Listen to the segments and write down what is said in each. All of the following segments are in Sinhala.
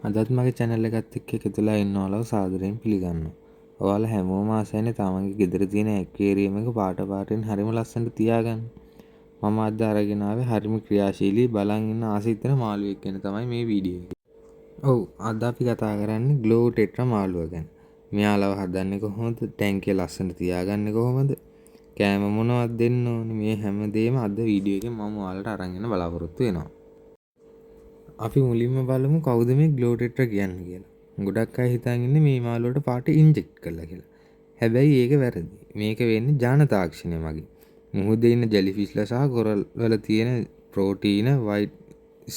අදත් මගේ channel එකත් එක්ක එකතුලා ඉන්න ඔයාලව සාදරයෙන් පිළිගන්නවා. ඔයාලා හැමෝම ආසයිනේ තමන්ගේ ගෙදර තියෙන ඇක්වේරියම් එක පාට පාටින් හරිම ලස්සනට තියාගන්න. මම අද අරගෙන ආවේ හරිම ක්‍රියාශීලී බලන් ඉන්න ආස හිතෙන මාළුවෙක් ගැන තමයි මේ වීඩියෝ එක. ඔව් අද අපි කතා කරන්නේ ග්ලෝ ටෙට්‍රා මාළුවා ගැන. මෙයාලව හදන්නේ කොහොමද? ටැංකිය ලස්සනට තියාගන්නේ කොහොමද? කෑම මොනවද දෙන්න ඕනේ? මේ හැමදේම අද වීඩියෝ එකෙන් මම ඔයාලට අරන් එන්න බලාපොරොත්තු වෙනවා. අපි මුලින්ම බලමු කවුද මේ ග්ලෝ ටෙට්‍රා කියන්නේ කියලා. ගොඩක් අය හිතන් ඉන්නේ මේ මාළුවට පාට ඉන්ජෙක්ට් කළා කියලා. හැබැයි ඒක වැරදි. මේක වෙන්නේ ජාන තාක්ෂණය මගින්. මුහුදේ ඉන්න ජෙලිෆිෂ්ලා සහ කොරල් වල තියෙන ප්‍රෝටීන වයිට්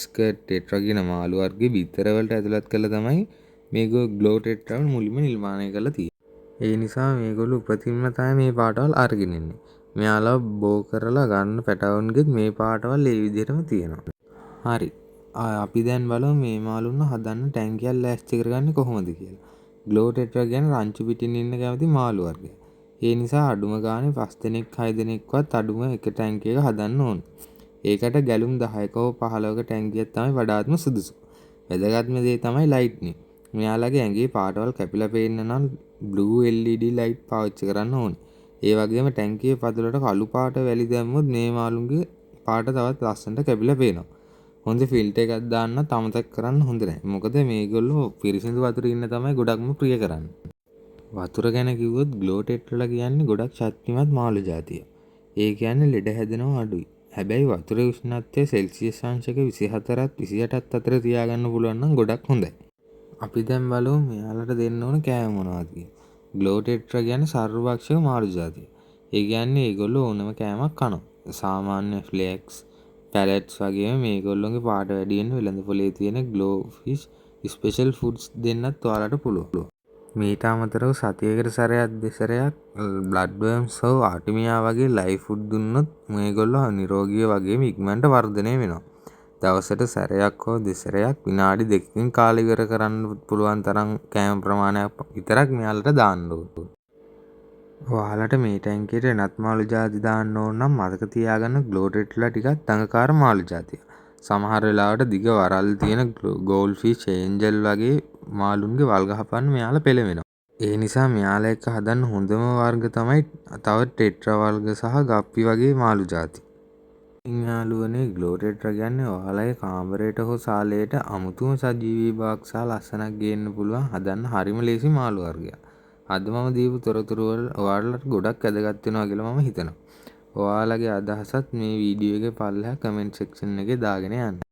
ස්කර්ට් ටෙට්‍රා කියන මාළු වර්ගයේ බිත්තර වලට ඇතුළත් කරලා තමයි මේ ග්ලෝ ටෙට්‍රා මුලින්ම නිර්මාණය කරලා තියෙන්නේ. ඒ නිසා මේගොල්ලෝ උපතින්ම තමයි මේ පාටවල් අරගෙන ඉන්නේ. මෙයාලා බෝ කරලා ගන්න පැටවුන්ගෙත් මේ පාටවල් ඒ විදිහටම තියෙනවා. හරි. අපි දැන් බලමු මේ මාළුන්ව හදන්න ටැංකියක් ලෑස්ති කරගන්නේ කොහොමද කියලා. ග්ලෝ ටෙට්‍රා කියන්නේ රංචු පිටින් ඉන්න කැමති මාළු වර්ගයක්. ඒ නිසා අඩුම ගානේ 5 දෙනෙක් 6 දෙනෙක්වත් අඩුම එක ටැංකියක හදන්න ඕන. ඒකට ගැලුම් 10ක හෝ 15ක ටැංකියක් තමයි වඩාත්ම සුදුසු. වැදගත්ම දේ තමයි ලයිට්නින්. මෙයාලගේ ඇඟේ පාටවල් කැපිලා පේන්න නම් බ්ලූ LED ලයිට් පාවිච්චි කරන්න ඕනේ. ඒ වගේම ටැංකියේ පතුලට කළු පාට වැලි දැම්මොත් මේ මාළුන්ගේ පාට තවත් ලස්සනට කැපිලා පේනවා. හොඳ ෆිල්ටර් එකක් දාන්නත් අමතක කරන්න හොඳ නැහැ. මොකද මේගොල්ලෝ පිරිසිදු වතුරේ ඉන්න තමයි ගොඩක්ම ප්‍රිය කරන්නේ. වතුර ගැන කිව්වොත් ග්ලෝ ටෙට්‍රා කියන්නේ ගොඩක් ශක්තිමත් මාළු జాතියක්. ඒ කියන්නේ ලෙඩ හැදෙනවා අඩුයි. හැබැයි වතුරේ උෂ්ණත්වය සෙල්සියස් අංශක 24ත් 28ත් අතර තියාගන්න පුළුවන් නම් ගොඩක් හොඳයි. අපි දැන් බලමු මෙයාලට දෙන්න ඕන කෑම මොනවද කියලා. ග්ලෝ ටෙට්‍රා කියන්නේ සර්වභක්ෂක මාළු జాතිය. ඒ කියන්නේ ඒගොල්ලෝ ඕනම කෑමක් කනවා. සාමාන්‍ය ෆ්ලේක්ස් පැලට්ස් වගේම මේගොල්ලොන්ගේ පාට වැඩි වෙන වෙළඳ පොලේ තියෙන ග්ලෝ ෆිෂ් ස්පෙෂල් ෆුඩ්ස් දෙන්නත් ඔයාලට පුළුවන්. මීට අමතරව සතියකට සැරයක් දෙසරයක් බ්ලඩ් වර්ම්ස් හෝ ආටිමියා වගේ ලයිව් ෆුඩ් දුන්නොත් මේගොල්ලෝ නිරෝගී වගේම ඉක්මනට වර්ධනය වෙනවා. දවසට සැරයක් හෝ දෙසරයක් විනාඩි 2කින් කාලය ඉවර කරන්න පුළුවන් තරම් කෑම ප්‍රමාණයක් විතරක් මෙයාලට දාන්න ඕනේ. ඔයාලට මේ ටැංකියට වෙනත් මාළු ಜಾති දාන්න ඕන නම් මතක තියාගන්න ග්ලෝ ටෙට්‍රා ටිකක් තරඟකාර මාළු ಜಾතියක්. සමහර වෙලාවට දිග වරල් තියෙන ගෝල්ඩ් ෆිෂ් ඒන්ජල් වගේ මාළුන්ගේ වල් ගහපන්න මෙයාලා පෙළවෙනවා. ඒ නිසා මෙයාලා එක්ක හදන්න හොඳම වර්ග තමයි තව ටෙට්‍රා වර්ග සහ ගප්පි වගේ මාළු ಜಾති. යාළුවනේ ග්ලෝ ටෙට්‍රා කියන්නේ ඔයාලගේ කාමරයට හෝ ශාලයට අමුතුම සජීවී බවක් සහ ලස්සනක් ගේන්න පුළුවන් හදන්න හරිම ලේසි මාළු වර්ගයක්. අද මම දීපු තොරතුරු වල ඔයාලට ගොඩක් වැදගත් වෙනවා කියලා මම හිතනවා. ඔයාලගේ අදහසත් මේ වීඩියෝ එකේ පල්ලෙහා කමෙන්ට් සෙක්ෂන් එකේ දාගෙන යන්න.